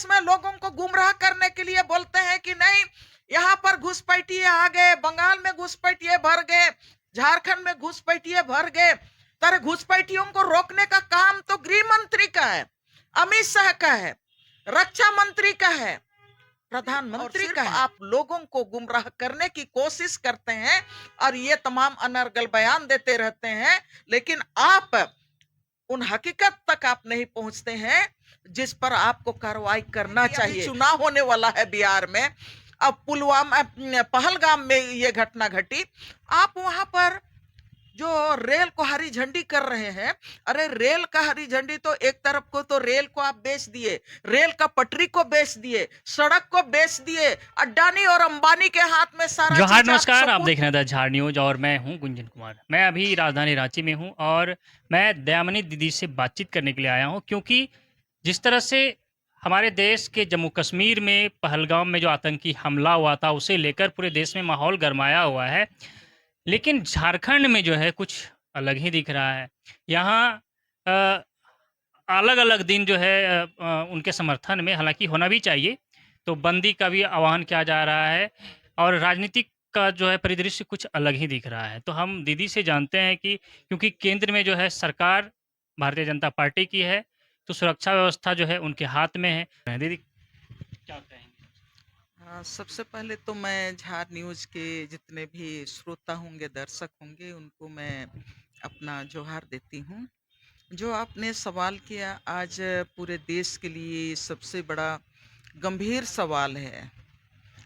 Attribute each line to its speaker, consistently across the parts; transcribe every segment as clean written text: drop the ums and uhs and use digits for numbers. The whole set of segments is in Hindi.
Speaker 1: देश में लोगों को गुमराह करने के लिए बोलते हैं कि नहीं, यहाँ पर घुसपैठिए आ गए, बंगाल में घुसपैठिए भर गए, झारखंड में घुसपैठिए भर गए। तर घुसपैठियों को रोकने का काम तो गृह मंत्री का है, अमित शाह का है, रक्षा मंत्री का है, प्रधानमंत्री का है। आप लोगों को गुमराह करने की कोशिश करते हैं और ये तमाम अनर्गल बयान देते रहते हैं, लेकिन आप उन हकीकत तक आप नहीं पहुंचते हैं जिस पर आपको कार्रवाई करना चाहिए। चुनाव होने वाला है बिहार में, अब पुलवामा पहलगाम में ये घटना घटी, आप वहां पर जो रेल को हरी झंडी कर रहे हैं, अरे रेल का हरी झंडी तो एक तरफ को तो रेल को आप बेच दिए, रेल का पटरी को बेच दिए, सड़क को बेच दिए, अडानी और अंबानी के हाथ में सारा
Speaker 2: जोहार,
Speaker 1: चीज
Speaker 2: नमस्कार। आप देख रहे हैं द झाड़ न्यूज और मैं हूं गुंजन कुमार। मैं अभी राजधानी रांची में हूं और मैं दयामनी दीदी से बातचीत करने के लिए आया हूं, क्योंकि जिस तरह से हमारे देश के जम्मू कश्मीर में पहलगाम में जो आतंकी हमला हुआ था, उसे लेकर पूरे देश में माहौल गरमाया हुआ है। लेकिन झारखंड में जो है कुछ अलग ही दिख रहा है। यहाँ अलग अलग दिन जो है उनके समर्थन में, हालांकि होना भी चाहिए, तो बंदी का भी आह्वान किया जा रहा है और राजनीतिक का जो है परिदृश्य कुछ अलग ही दिख रहा है। तो हम दीदी से जानते हैं कि क्योंकि केंद्र में जो है सरकार भारतीय जनता पार्टी की है, तो सुरक्षा व्यवस्था जो है उनके हाथ में है। दीदी क्या कहेंगे?
Speaker 1: सबसे पहले तो मैं झार न्यूज के जितने भी श्रोता होंगे, दर्शक होंगे, उनको मैं अपना जोहार देती हूँ। जो आपने सवाल किया, आज पूरे देश के लिए सबसे बड़ा गंभीर सवाल है।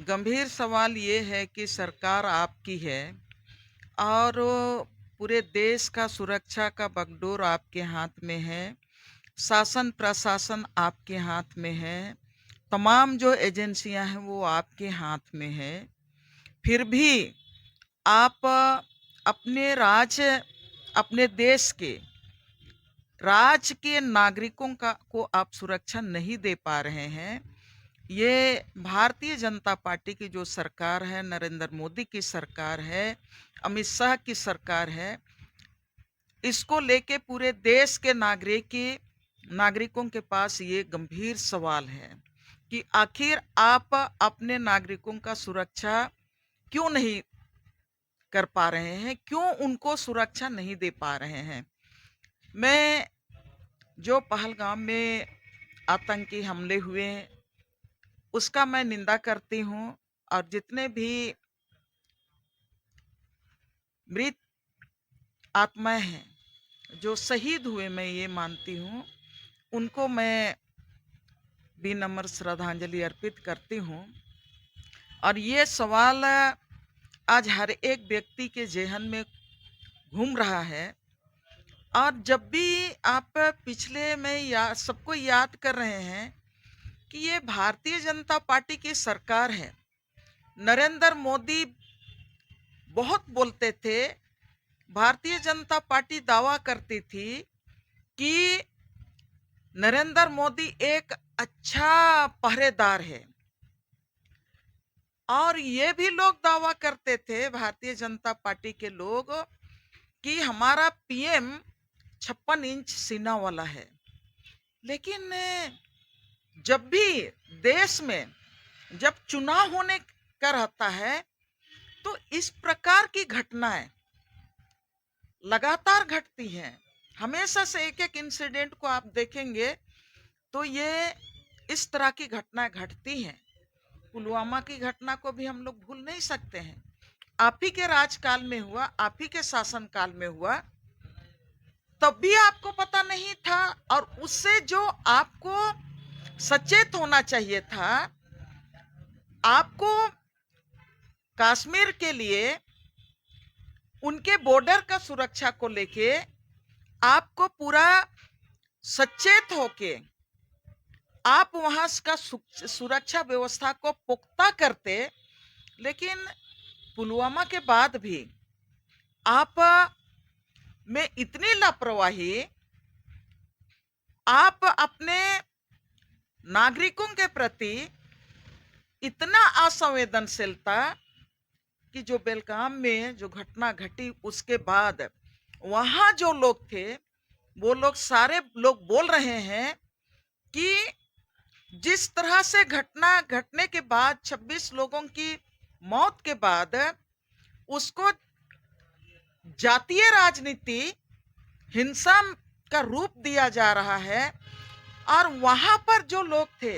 Speaker 1: गंभीर सवाल ये है कि सरकार आपकी है और पूरे देश का सुरक्षा का बागडोर आपके हाथ में है, शासन प्रशासन आपके हाथ में है, तमाम जो एजेंसियां हैं वो आपके हाथ में है। फिर भी आप अपने देश के राज्य के नागरिकों को आप सुरक्षा नहीं दे पा रहे हैं। ये भारतीय जनता पार्टी की जो सरकार है, नरेंद्र मोदी की सरकार है, अमित शाह की सरकार है, इसको लेके पूरे देश के नागरिकों के पास ये गंभीर सवाल है कि आखिर आप अपने नागरिकों का सुरक्षा क्यों नहीं कर पा रहे हैं, क्यों उनको सुरक्षा नहीं दे पा रहे हैं। मैं जो पहलगाम में आतंकी हमले हुए उसका मैं निंदा करती हूँ और जितने भी मृत आत्माएं हैं, जो शहीद हुए, मैं ये मानती हूँ, उनको मैं विनम्र श्रद्धांजलि अर्पित करती हूँ। और ये सवाल आज हर एक व्यक्ति के जेहन में घूम रहा है। और जब भी आप पिछले में सबको याद कर रहे हैं कि ये भारतीय जनता पार्टी की सरकार है, नरेंद्र मोदी बहुत बोलते थे, भारतीय जनता पार्टी दावा करती थी कि नरेंद्र मोदी एक अच्छा पहरेदार है, और ये भी लोग दावा करते थे, भारतीय जनता पार्टी के लोग, कि हमारा पीएम 56 इंच सीना वाला है। लेकिन जब भी देश में जब चुनाव होने का रहता है तो इस प्रकार की घटनाएं लगातार घटती हैं। हमेशा से एक एक इंसिडेंट को आप देखेंगे तो ये इस तरह की घटनाएं घटती हैं। पुलवामा की घटना को भी हम लोग भूल नहीं सकते हैं। आप ही के राजकाल में हुआ, आप ही के शासनकाल में हुआ, तब भी आपको पता नहीं था। और उससे जो आपको सचेत होना चाहिए था, आपको कश्मीर के लिए उनके बॉर्डर का सुरक्षा को लेके आपको पूरा सचेत होके आप वहां का सुरक्षा व्यवस्था को पुख्ता करते। लेकिन पुलवामा के बाद भी आप में इतनी लापरवाही, आप अपने नागरिकों के प्रति इतना असंवेदनशीलता कि जो बेलगाम में जो घटना घटी उसके बाद वहां जो लोग थे वो लोग सारे लोग बोल रहे हैं कि जिस तरह से घटना घटने के बाद 26 लोगों की मौत के बाद उसको जातीय राजनीति, हिंसा का रूप दिया जा रहा है, और वहां पर जो लोग थे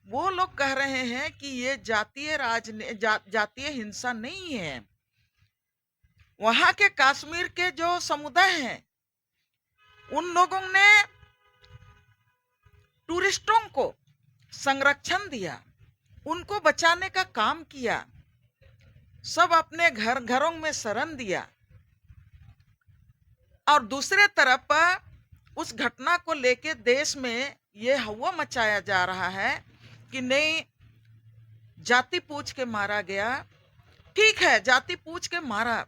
Speaker 1: वो लोग कह रहे हैं कि ये जातीय हिंसा नहीं है। वहां के कश्मीर के जो समुदाय हैं उन लोगों ने टूरिस्टों को संरक्षण दिया, उनको बचाने का काम किया, सब अपने घरों में शरण दिया। और दूसरे तरफ उस घटना को लेके देश में ये हवा मचाया जा रहा है कि नहीं, जाति पूछ के मारा गया। ठीक है, जाति पूछ के मारा,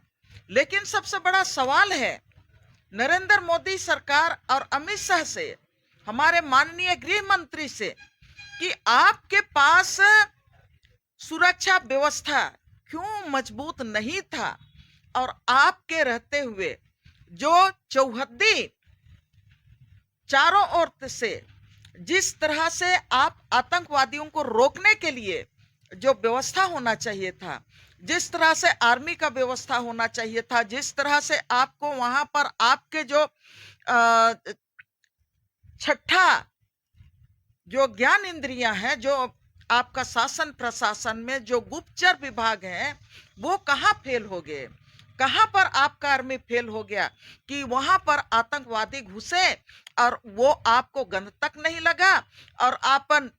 Speaker 1: लेकिन सबसे बड़ा सवाल है नरेंद्र मोदी सरकार और अमित शाह से, हमारे माननीय गृह मंत्री से, कि आपके पास सुरक्षा व्यवस्था क्यों मजबूत नहीं था, और आपके रहते हुए जो चौहद्दी चारों ओर से जिस तरह से आप आतंकवादियों को रोकने के लिए जो व्यवस्था होना चाहिए था, जिस तरह से आर्मी का व्यवस्था होना चाहिए था, जिस तरह से आपको वहां पर आपके जो छठा जो ज्ञान इंद्रियां हैं, जो आपका शासन प्रशासन में जो गुप्तचर विभाग है, वो कहाँ फेल हो गए, कहाँ पर आपका आर्मी फेल हो गया कि वहां पर आतंकवादी घुसे और वो आपको गंध तक नहीं लगा, और आप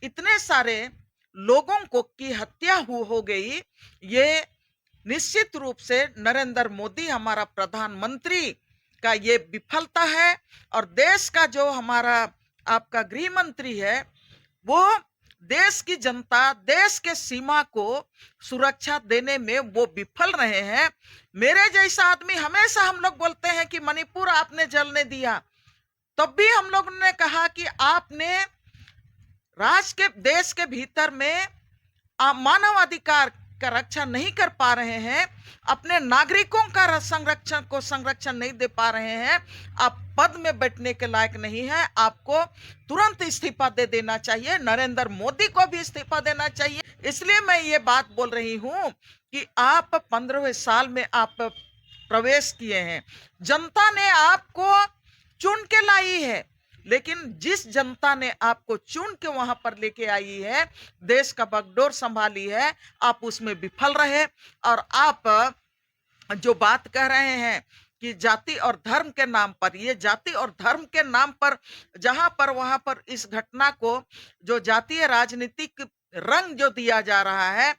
Speaker 1: इतने सारे लोगों को की हत्या हो गई। ये निश्चित रूप से नरेंद्र मोदी हमारा प्रधानमंत्री का ये विफलता है, और देश का जो हमारा आपका गृह मंत्री है वो देश की जनता, देश के सीमा को सुरक्षा देने में वो विफल रहे हैं। मेरे जैसा आदमी, हमेशा हम लोग बोलते हैं कि मणिपुर आपने जलने दिया, तब भी हम लोग ने कहा कि आपने राष्ट्र के देश के भीतर में मानवाधिकार का रक्षा नहीं कर पा रहे हैं, अपने नागरिकों का संरक्षण नहीं दे पा रहे हैं, आप पद में बैठने के लायक नहीं है, आपको तुरंत इस्तीफा दे देना चाहिए, नरेंद्र मोदी को भी इस्तीफा देना चाहिए। इसलिए मैं ये बात बोल रही हूं कि आप 15वें साल में आप प्रवेश किए हैं, जनता ने आपको चुन के लाई है, लेकिन जिस जनता ने आपको चुन के वहां पर लेके आई है, देश का बागडोर संभाली है, आप उसमें विफल रहे। और आप जो बात कह रहे हैं कि जाति और धर्म के नाम पर, ये जाति और धर्म के नाम पर जहां पर वहां पर इस घटना को जो जातीय राजनीतिक रंग जो दिया जा रहा है,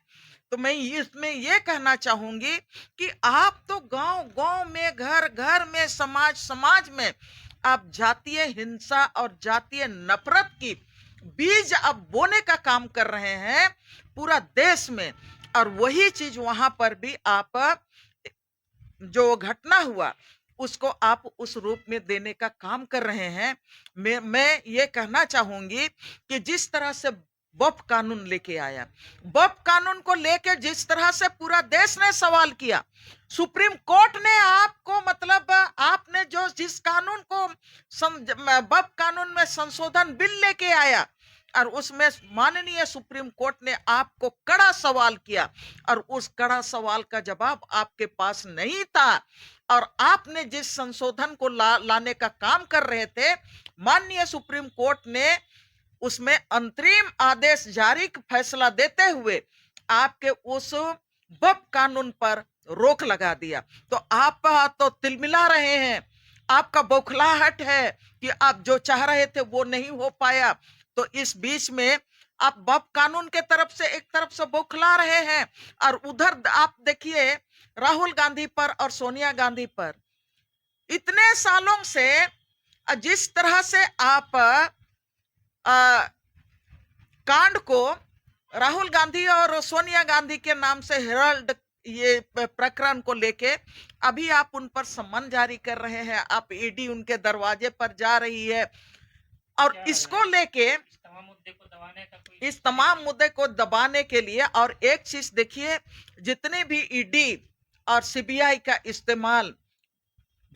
Speaker 1: तो मैं इसमें ये कहना चाहूंगी कि आप तो गांव गांव में, घर घर में, समाज समाज में आप जातीय हिंसा और जातीय नफरत की बीज अब बोने का काम कर रहे हैं पूरा देश में। और वही चीज वहां पर भी आप जो घटना हुआ उसको आप उस रूप में देने का काम कर रहे हैं। मैं ये कहना चाहूंगी कि जिस तरह से बफ कानून लेके आया, बफ कानून को लेके जिस तरह से पूरा देश ने सवाल किया, सुप्रीम कोर्ट ने आपको, मतलब आपने जो जिस कानून को बफ कानून में संशोधन बिल लेके आया, और उसमें माननीय सुप्रीम कोर्ट ने आपको कड़ा सवाल किया, और उस कड़ा सवाल का जवाब आपके पास नहीं था, और आपने जिस संशोधन को लाने का काम कर रहे थे, माननीय सुप्रीम कोर्ट ने उसमें अंतरिम आदेश जारी फैसला देते हुए आपके उस बफ कानून पर रोक लगा दिया। तो आप तो तिलमिला रहे हैं, आपका बौखलाहट है कि आप जो चाह रहे थे वो नहीं हो पाया। तो इस बीच में आप बफ कानून के तरफ से एक तरफ से बौखला रहे हैं, और उधर आप देखिए राहुल गांधी पर और सोनिया गांधी पर इतने सालों से जिस तरह से आप कांड को राहुल गांधी और सोनिया गांधी के नाम से हेराल्ड ये प्रकरण को लेके अभी आप उन पर सम्मन जारी कर रहे हैं, आप ईडी उनके दरवाजे पर जा रही है, और इसको लेके इस तमाम मुद्दे को दबाने के लिए। और एक चीज देखिए, जितने भी ईडी और सीबीआई का इस्तेमाल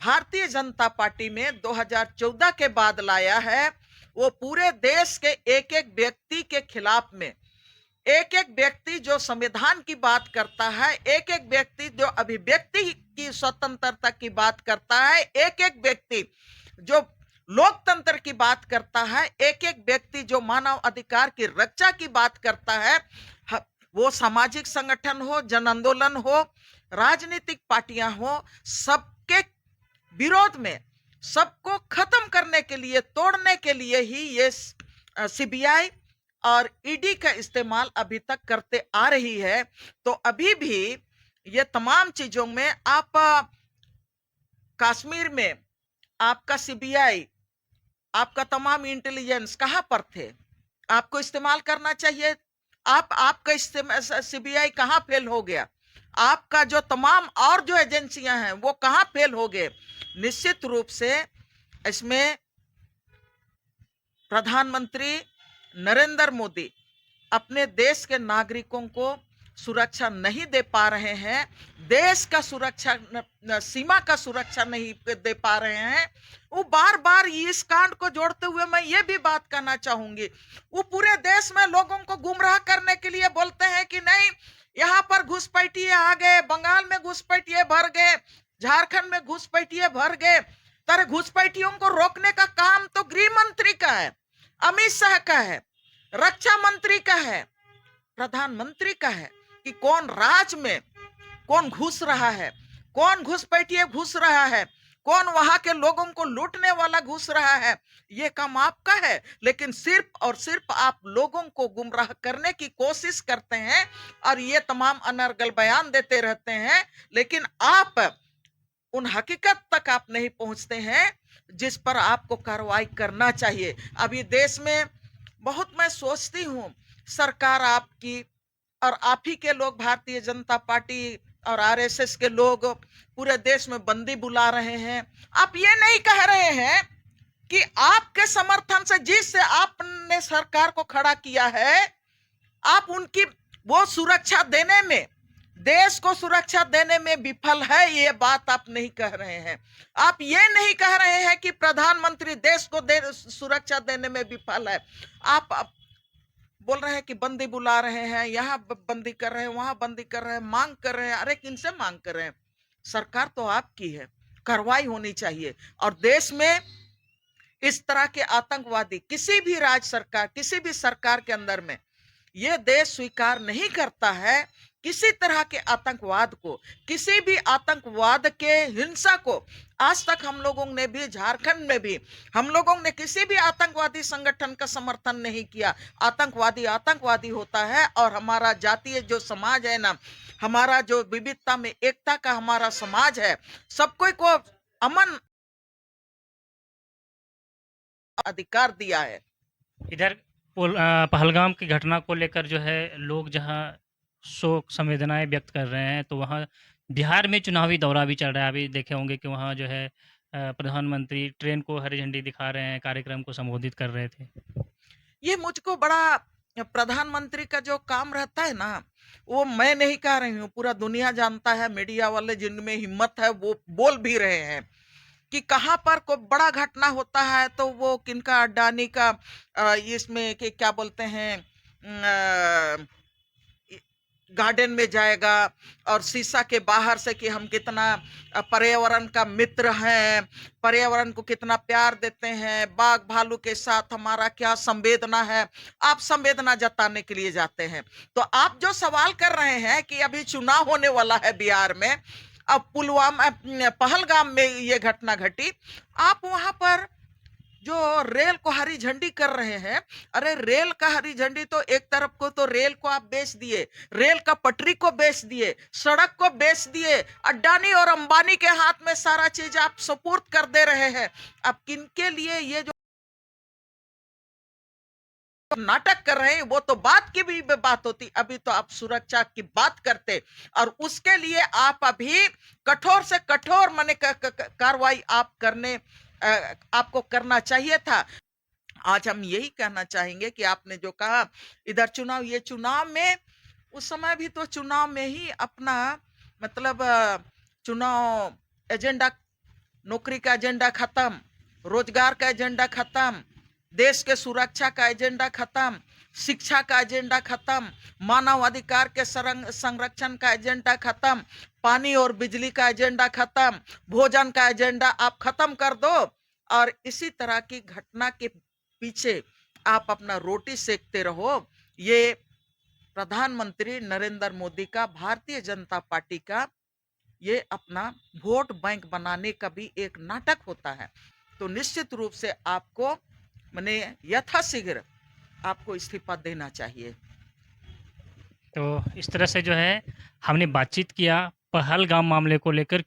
Speaker 1: भारतीय जनता पार्टी में 2014 के बाद लाया है, वो पूरे देश के एक एक खिलाफ में एक एक व्यक्ति जो संविधान की बात करता है, एक एक व्यक्ति जो अभिव्यक्ति की स्वतंत्रता की बात करता है, एक एक व्यक्ति जो लोकतंत्र की बात करता है, एक एक व्यक्ति जो मानव अधिकार की रक्षा की बात करता है, वो सामाजिक संगठन हो, जन आंदोलन हो, राजनीतिक पार्टियां हो, सबके विरोध में, सबको खत्म करने के लिए, तोड़ने के लिए ही ये सीबीआई और ईडी का इस्तेमाल अभी तक करते आ रही है। तो अभी भी ये तमाम चीजों में आप कश्मीर में आपका सीबीआई, आपका तमाम इंटेलिजेंस कहां पर थे? आपको इस्तेमाल करना चाहिए। आपका सीबीआई कहां फेल हो गया? आपका जो तमाम और जो एजेंसियां हैं वो कहां फेल हो गए? निश्चित रूप से इसमें प्रधानमंत्री नरेंद्र मोदी अपने देश के नागरिकों को सुरक्षा नहीं दे पा रहे हैं, देश का सुरक्षा, सीमा का सुरक्षा नहीं दे पा रहे हैं। वो बार बार इस कांड को जोड़ते हुए मैं ये भी बात कहना चाहूंगी, वो पूरे देश में लोगों को गुमराह करने के लिए बोलते हैं कि नहीं, यहाँ पर घुसपैठिए आ गए, बंगाल में घुसपैठिए भर गए, झारखंड में घुसपैठिए भर गए। तर घुसपैठियों को रोकने का काम तो गृह मंत्री का है, अमित शाह का है, रक्षा मंत्री का है, प्रधानमंत्री का है कि कौन राज में कौन घुस रहा है, कौन घुसपैठिए घुस रहा है, कौन वहां के लोगों को लूटने वाला घुस रहा है। ये काम आपका है, लेकिन सिर्फ और सिर्फ आप लोगों को गुमराह करने की कोशिश करते हैं और ये तमाम अनर्गल बयान देते रहते हैं, लेकिन आप उन हकीकत तक आप नहीं पहुंचते हैं जिस पर आपको कार्रवाई करना चाहिए। अभी देश में बहुत, मैं सोचती हूँ, सरकार आपकी और आप ही के लोग, भारतीय जनता पार्टी और आरएसएस के लोग पूरे देश में बंदी बुला रहे हैं। आप ये नहीं कह रहे हैं कि आपके समर्थन से, जिससे आपने सरकार को खड़ा किया है, आप उनकी वो सुरक्षा देने में, देश को सुरक्षा देने में विफल है, ये बात आप नहीं कह रहे हैं। आप ये नहीं कह रहे हैं कि प्रधानमंत्री देश को सुरक्षा देने में विफल है। आप बोल रहे हैं कि बंदी बुला रहे हैं, यहाँ बंदी कर रहे हैं, वहां बंदी कर रहे हैं, मांग कर रहे हैं। अरे किनसे मांग कर रहे हैं? सरकार तो आपकी है, कार्रवाई होनी चाहिए। और देश में इस तरह के आतंकवादी, किसी भी राज्य सरकार, किसी भी सरकार के अंदर में ये देश स्वीकार नहीं करता है किसी तरह के आतंकवाद को, किसी भी आतंकवाद के हिंसा को। आज तक हम लोगों ने भी, झारखंड में भी हम लोगों ने किसी भी आतंकवादी संगठन का समर्थन नहीं किया। आतंकवादी आतंकवादी होता है। और हमारा जातीय जो समाज है ना, हमारा जो विविधता में एकता का हमारा समाज है, सबको को अमन अधिकार दिया है।
Speaker 2: इधर पहलगाम की घटना को लेकर जो है लोग जहां शोक संवेदनाएं व्यक्त कर रहे हैं, तो वहां बिहार में चुनावी दौरा भी चल रहा है। अभी देखे होंगे कि वहां जो है प्रधानमंत्री ट्रेन को हरी झंडी दिखा रहे हैं, कार्यक्रम को संबोधित कर रहे थे।
Speaker 1: ये मुझको बड़ा, प्रधानमंत्री का जो काम रहता है ना, वो मैं नहीं कह रही हूँ, पूरा दुनिया जानता है, मीडिया वाले जिनमें हिम्मत है वो बोल भी रहे हैं कि कहाँ पर कोई बड़ा घटना होता है तो वो किनका, अडानी का इसमें कि क्या बोलते हैं, गार्डन में जाएगा और शीशा के बाहर से कि हम कितना पर्यावरण का मित्र हैं, पर्यावरण को कितना प्यार देते हैं, बाघ भालू के साथ हमारा क्या संवेदना है। आप संवेदना जताने के लिए जाते हैं। तो आप जो सवाल कर रहे हैं कि अभी चुनाव होने वाला है बिहार में, अब पुलवामा, पहलगाम में ये घटना घटी, आप वहां पर जो रेल को हरी झंडी कर रहे हैं, अरे रेल का हरी झंडी तो एक तरफ को तो रेल को आप बेच दिए, रेल का पटरी को बेच दिए, सड़क को बेच दिए, अडानी और अंबानी के हाथ में सारा चीज आप सुपुर्द कर दे रहे हैं। अब किनके लिए ये जो नाटक कर रहे हैं, वो तो बात की भी बात होती, अभी तो आप सुरक्षा की बात करते, और उसके लिए आप अभी कठोर से कठोर माने कार्रवाई आप करने, आपको करना चाहिए था। आज हम यही कहना चाहेंगे कि आपने जो कहा इधर चुनाव, ये चुनाव में, उस समय भी तो चुनाव में ही अपना मतलब चुनाव एजेंडा, नौकरी का एजेंडा खत्म, रोजगार का एजेंडा खत्म, देश के सुरक्षा का एजेंडा खत्म, शिक्षा का एजेंडा खत्म, मानव अधिकार के संरक्षण का एजेंडा खत्म, पानी और बिजली का एजेंडा खत्म, भोजन का एजेंडा आप खत्म कर दो और इसी तरह की घटना के पीछे आप अपना रोटी सेकते रहो। ये प्रधानमंत्री नरेंद्र मोदी का, भारतीय जनता पार्टी का ये अपना वोट बैंक बनाने का भी एक नाटक होता है। तो निश्चित रूप से आपको माने यथाशीघ्र आपको इस्तीफा देना चाहिए।
Speaker 2: तो इस तरह से जो है हमने बातचीत किया पहलगाम मामले को लेकर।